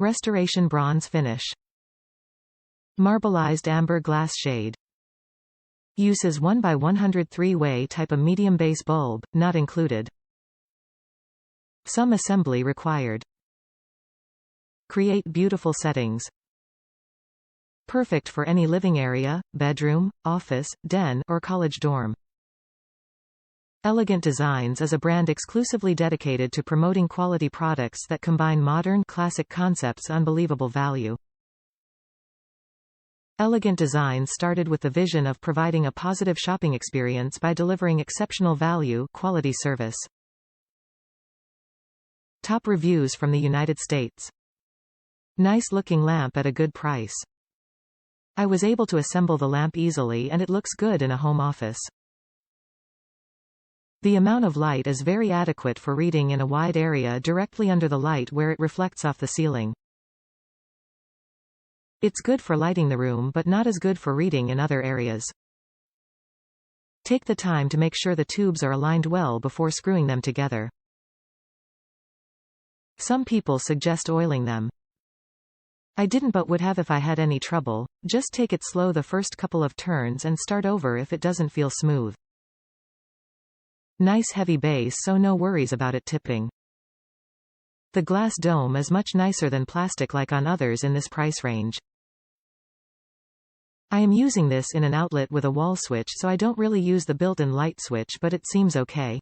Restoration bronze finish. Marbelized amber glass shade. Uses 1x103 way type a medium base bulb, not included. Some assembly required. Create beautiful settings. Perfect for any living area, bedroom, office, den, or college dorm. Elegant Designs is a brand exclusively dedicated to promoting quality products that combine modern, classic concepts with unbelievable value. Elegant Designs started with the vision of providing a positive shopping experience by delivering exceptional value, quality service. Top reviews from the United States. Nice looking lamp at a good price. I was able to assemble the lamp easily and it looks good in a home office. The amount of light is very adequate for reading in a wide area directly under the light where it reflects off the ceiling. It's good for lighting the room but not as good for reading in other areas. Take the time to make sure the tubes are aligned well before screwing them together. Some people suggest oiling them. I didn't but would have if I had any trouble. Just take it slow the first couple of turns and start over if it doesn't feel smooth. Nice heavy base so no worries about it tipping. The glass dome is much nicer than plastic like on others in this price range. I am using this in an outlet with a wall switch so I don't really use the built-in light switch but it seems okay.